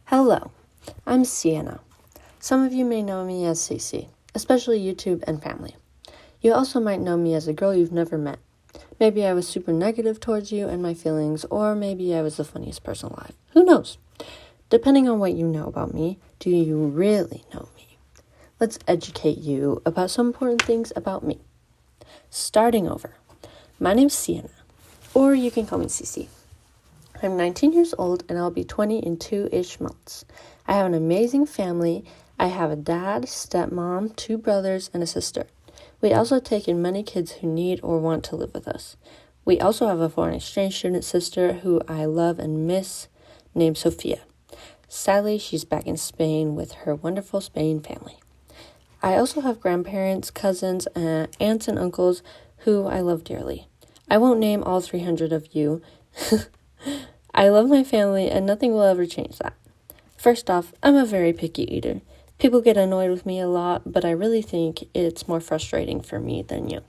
Hello, I'm Sienna. Some of you may know me as Cece, especially YouTube and family. You also might know me as a girl you've never met. Maybe I was super negative towards you and my feelings, or maybe I was the funniest person alive. Who knows? Depending on what you know about me, do you really know me? Let's educate you about some important things about me. Starting over, my name's Sienna, or you can call me Cece. I'm 19 years old and I'll be 20 in 2-ish months. I have an amazing family. I have a dad, stepmom, 2 brothers, and a sister. We also take in many kids who need or want to live with us. We also have a foreign exchange student sister who I love and miss, named Sophia. Sadly, she's back in Spain with her wonderful Spain family. I also have grandparents, cousins, aunts, and uncles who I love dearly. I won't name all 300 of you. I love my family and nothing will ever change that. First off, I'm a very picky eater. People get annoyed with me a lot, but I really think it's more frustrating for me than you.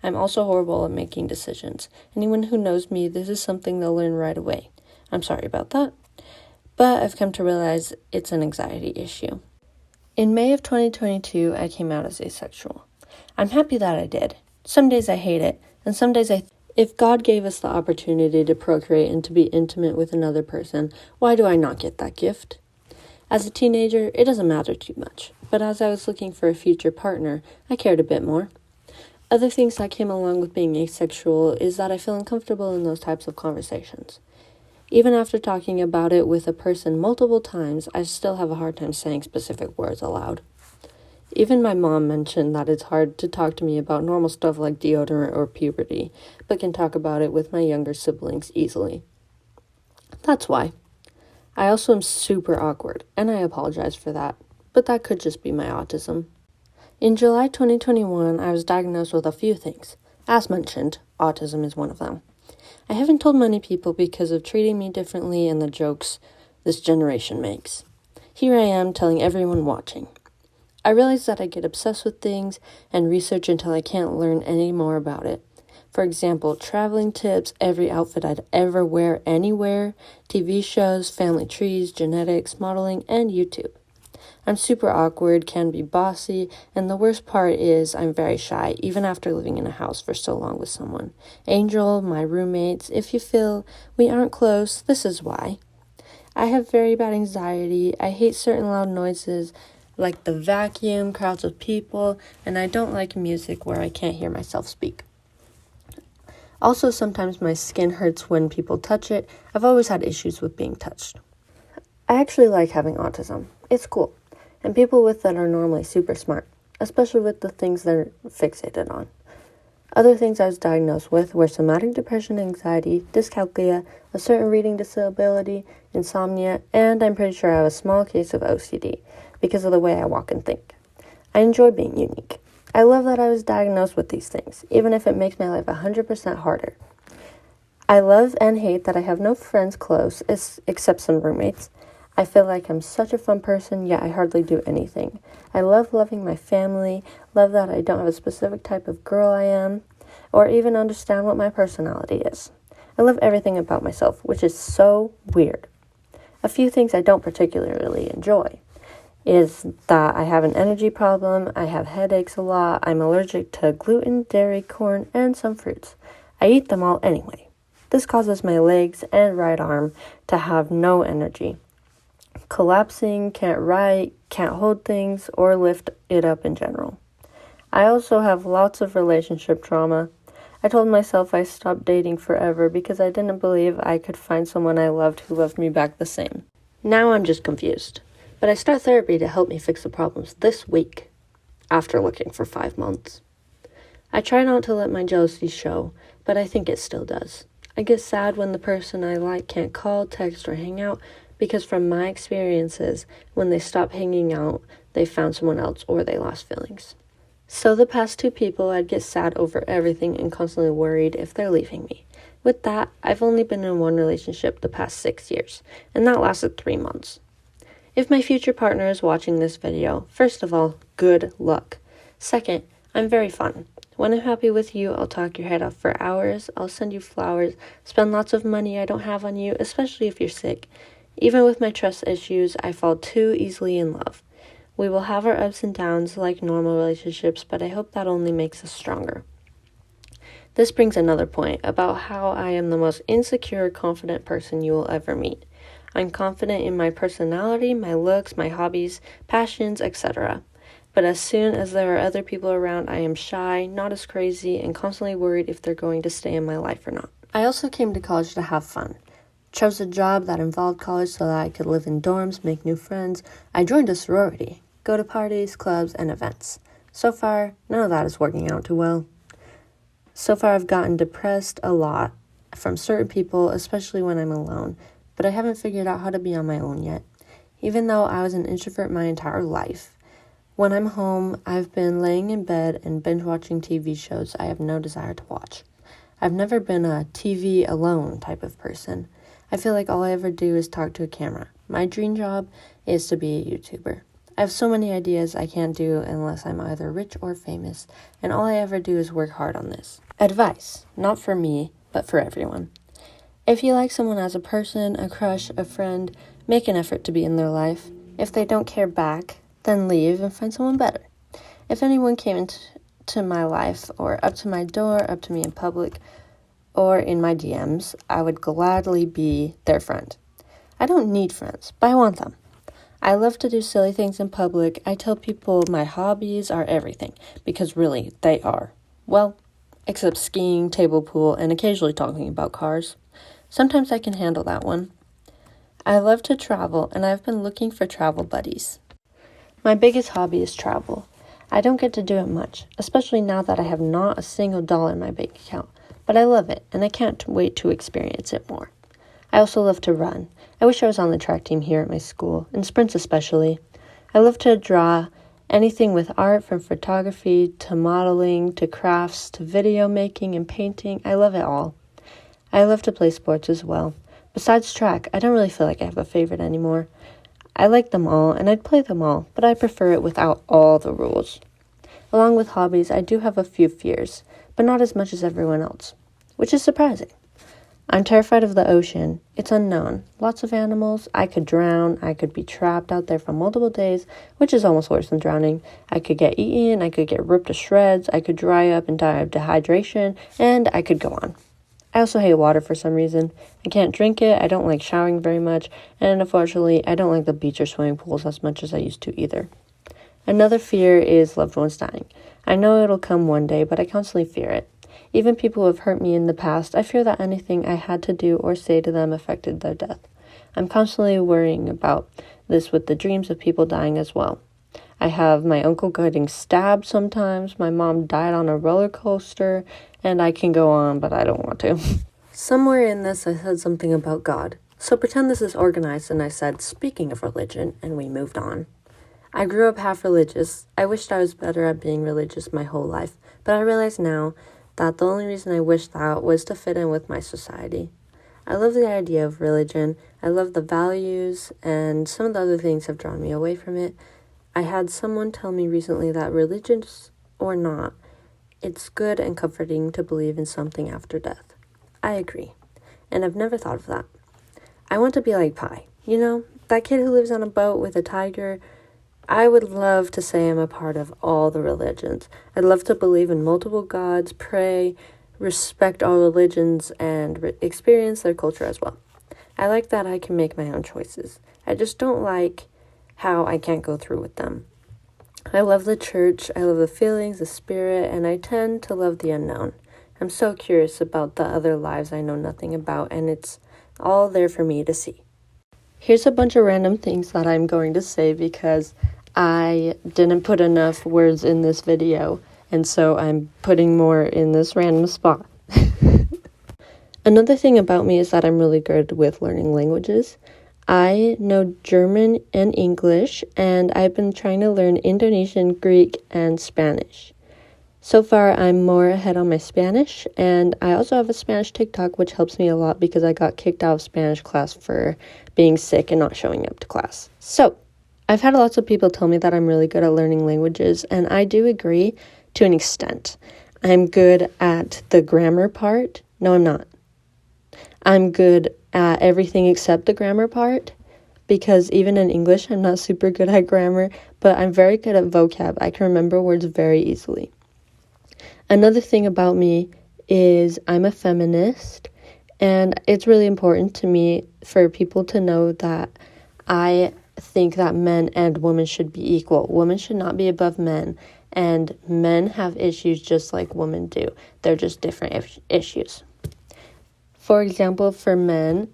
I'm also horrible at making decisions. Anyone who knows me, this is something they'll learn right away. I'm sorry about that, but I've come to realize it's an anxiety issue. In May of 2022, I came out as asexual. I'm happy that I did. Some days I hate it, and some days if God gave us the opportunity to procreate and to be intimate with another person, why do I not get that gift? As a teenager, it doesn't matter too much, but as I was looking for a future partner, I cared a bit more. Other things that came along with being asexual is that I feel uncomfortable in those types of conversations. Even after talking about it with a person multiple times, I still have a hard time saying specific words aloud. Even my mom mentioned that it's hard to talk to me about normal stuff like deodorant or puberty, but can talk about it with my younger siblings easily. That's why. I also am super awkward, and I apologize for that, but that could just be my autism. In July 2021, I was diagnosed with a few things. As mentioned, autism is one of them. I haven't told many people because of treating me differently and the jokes this generation makes. Here I am telling everyone watching. I realize that I get obsessed with things and research until I can't learn any more about it. For example, traveling tips, every outfit I'd ever wear anywhere, TV shows, family trees, genetics, modeling, and YouTube. I'm super awkward, can be bossy, and the worst part is I'm very shy, even after living in a house for so long with someone. Angel, my roommates, if you feel we aren't close, this is why. I have very bad anxiety, I hate certain loud noises, like the vacuum, crowds of people, and I don't like music where I can't hear myself speak. Also, sometimes my skin hurts when people touch it. I've always had issues with being touched. I actually like having autism. It's cool. And people with it are normally super smart, especially with the things they're fixated on. Other things I was diagnosed with were somatic depression, anxiety, dyscalculia, a certain reading disability, insomnia, and I'm pretty sure I have a small case of OCD because of the way I walk and think. I enjoy being unique. I love that I was diagnosed with these things, even if it makes my life 100% harder. I love and hate that I have no friends close, except some roommates. I feel like I'm such a fun person, yet I hardly do anything. I love loving my family, love that I don't have a specific type of girl I am, or even understand what my personality is. I love everything about myself, which is so weird. A few things I don't particularly enjoy is that I have an energy problem, I have headaches a lot, I'm allergic to gluten, dairy, corn, and some fruits. I eat them all anyway. This causes my legs and right arm to have no energy. Collapsing, can't write, can't hold things, or lift it up in general. I also have lots of relationship trauma. I told myself I stopped dating forever because I didn't believe I could find someone I loved who loved me back the same. Now I'm just confused. But I start therapy to help me fix the problems this week, after looking for 5 months. I try not to let my jealousy show, but I think it still does. I get sad when the person I like can't call, text, or hang out, because from my experiences, when they stop hanging out, they found someone else or they lost feelings. So the past 2 people, I'd get sad over everything and constantly worried if they're leaving me. With that, I've only been in one relationship the past 6 years, and that lasted 3 months. If my future partner is watching this video, first of all, good luck. Second, I'm very fun. When I'm happy with you, I'll talk your head off for hours, I'll send you flowers, spend lots of money I don't have on you, especially if you're sick, Even with my trust issues, I fall too easily in love. We will have our ups and downs like normal relationships, but I hope that only makes us stronger. This brings another point about how I am the most insecure, confident person you will ever meet. I'm confident in my personality, my looks, my hobbies, passions, etc. But as soon as there are other people around, I am shy, not as crazy, and constantly worried if they're going to stay in my life or not. I also came to college to have fun. Chose a job that involved college so that I could live in dorms, make new friends. I joined a sorority, go to parties, clubs, and events. So far, none of that is working out too well. So far, I've gotten depressed a lot from certain people, especially when I'm alone, but I haven't figured out how to be on my own yet. Even though I was an introvert my entire life, when I'm home, I've been laying in bed and binge watching TV shows I have no desire to watch. I've never been a TV alone type of person. I feel like all I ever do is talk to a camera. My dream job is to be a YouTuber. I have so many ideas I can't do unless I'm either rich or famous, and all I ever do is work hard on this. Advice, not for me, but for everyone. If you like someone as a person, a crush, a friend, make an effort to be in their life. If they don't care back, then leave and find someone better. If anyone came into my life or up to my door, up to me in public, or in my DMs, I would gladly be their friend. I don't need friends, but I want them. I love to do silly things in public. I tell people my hobbies are everything, because really, they are. Well, except skiing, table pool, and occasionally talking about cars. Sometimes I can handle that one. I love to travel, and I've been looking for travel buddies. My biggest hobby is travel. I don't get to do it much, especially now that I have not a single dollar in my bank account, but I love it, and I can't wait to experience it more. I also love to run. I wish I was on the track team here at my school, in sprints especially. I love to draw anything with art, from photography to modeling to crafts to video making and painting. I love it all. I love to play sports as well. Besides track, I don't really feel like I have a favorite anymore. I like them all, and I'd play them all, but I prefer it without all the rules. Along with hobbies, I do have a few fears, but not as much as everyone else, which is surprising. I'm terrified of the ocean. It's unknown. Lots of animals. I could drown. I could be trapped out there for multiple days, which is almost worse than drowning. I could get eaten. I could get ripped to shreds. I could dry up and die of dehydration, and I could go on. I also hate water for some reason. I can't drink it. I don't like showering very much, and unfortunately, I don't like the beach or swimming pools as much as I used to either. Another fear is loved ones dying. I know it'll come one day, but I constantly fear it. Even people who have hurt me in the past, I fear that anything I had to do or say to them affected their death. I'm constantly worrying about this with the dreams of people dying as well. I have my uncle getting stabbed sometimes, my mom died on a roller coaster, and I can go on, but I don't want to. Somewhere in this I said something about God, so pretend this is organized and I said, speaking of religion, and we moved on. I grew up half religious. I wished I was better at being religious my whole life, but I realize now that the only reason I wished that was to fit in with my society. I love the idea of religion. I love the values, and some of the other things have drawn me away from it. I had someone tell me recently that religious or not, it's good and comforting to believe in something after death. I agree, and I've never thought of that. I want to be like Pi. You know, that kid who lives on a boat with a tiger. I would love to say I'm a part of all the religions. I'd love to believe in multiple gods, pray, respect all religions, and experience their culture as well. I like that I can make my own choices. I just don't like how I can't go through with them. I love the church, I love the feelings, the spirit, and I tend to love the unknown. I'm so curious about the other lives I know nothing about, and it's all there for me to see. Here's a bunch of random things that I'm going to say because I didn't put enough words in this video, and so I'm putting more in this random spot. Another thing about me is that I'm really good with learning languages. I know German and English, and I've been trying to learn Indonesian, Greek, and Spanish. So far, I'm more ahead on my Spanish, and I also have a Spanish TikTok, which helps me a lot because I got kicked out of Spanish class for being sick and not showing up to class. So, I've had lots of people tell me that I'm really good at learning languages, and I do agree to an extent. I'm good at the grammar part. No, I'm not. I'm good at everything except the grammar part, because even in English, I'm not super good at grammar, but I'm very good at vocab. I can remember words very easily. Another thing about me is I'm a feminist, and it's really important to me for people to know that I think that men and women should be equal. Women should not be above men, and men have issues just like women do. They're just different issues. For example, for men,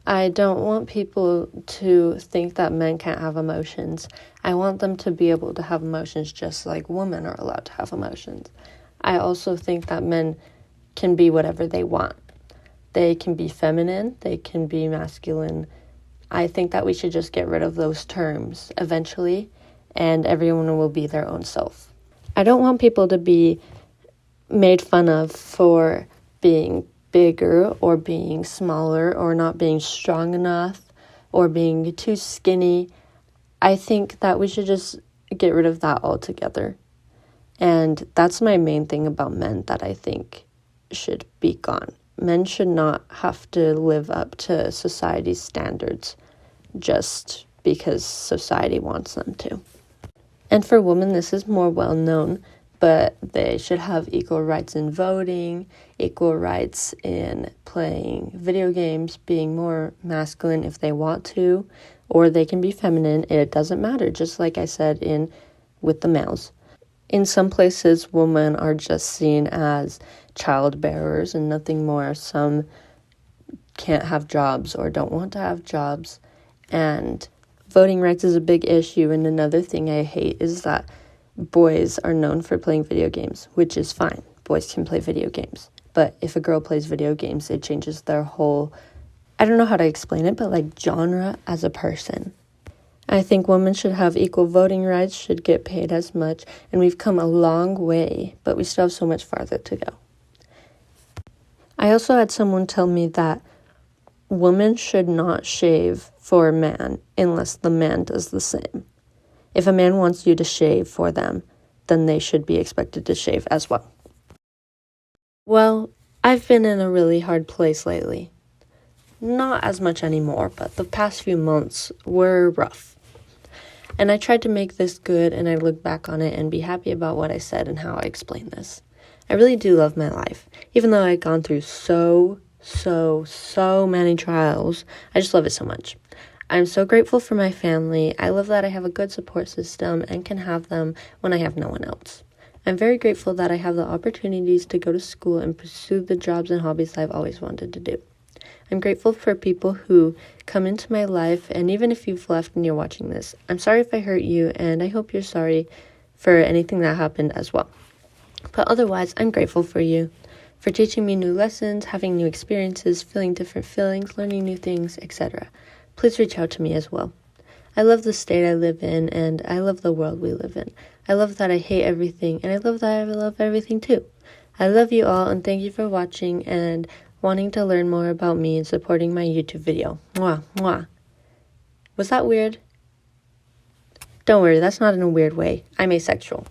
I don't want people to think that men can't have emotions. I want them to be able to have emotions just like women are allowed to have emotions. I also think that men can be whatever they want. They can be feminine, they can be masculine. I think that we should just get rid of those terms eventually, and everyone will be their own self. I don't want people to be made fun of for being bigger or being smaller or not being strong enough or being too skinny. I think that we should just get rid of that altogether. And that's my main thing about men that I think should be gone. Men should not have to live up to society's standards just because society wants them to. And for women, this is more well known, but they should have equal rights in voting, equal rights in playing video games, being more masculine if they want to, or they can be feminine. It doesn't matter, just like I said with the males. In some places, women are just seen as child bearers and nothing more. Some can't have jobs or don't want to have jobs, and voting rights is a big issue. And another thing I hate is that boys are known for playing video games, which is fine. Boys can play video games. But if a girl plays video games, it changes their whole, I don't know how to explain it, but like genre as a person. I think women should have equal voting rights, should get paid as much, and we've come a long way, but we still have so much farther to go. I also had someone tell me that women should not shave for a man unless the man does the same. If a man wants you to shave for them, then they should be expected to shave as well. Well, I've been in a really hard place lately. Not as much anymore, but the past few months were rough. And I tried to make this good, and I look back on it and be happy about what I said and how I explained this. I really do love my life. Even though I've gone through so many trials, I just love it so much. I'm so grateful for my family. I love that I have a good support system and can have them when I have no one else. I'm very grateful that I have the opportunities to go to school and pursue the jobs and hobbies I've always wanted to do. I'm grateful for people who come into my life, and even if you've left and you're watching this, I'm sorry if I hurt you, and I hope you're sorry for anything that happened as well. But otherwise, I'm grateful for you, for teaching me new lessons, having new experiences, feeling different feelings, learning new things, etc. Please reach out to me as well. I love the state I live in, and I love the world we live in. I love that I hate everything, and I love that I love everything too. I love you all, and thank you for watching and wanting to learn more about me and supporting my YouTube video. Mwah, mwah. Was that weird? Don't worry, that's not in a weird way. I'm asexual.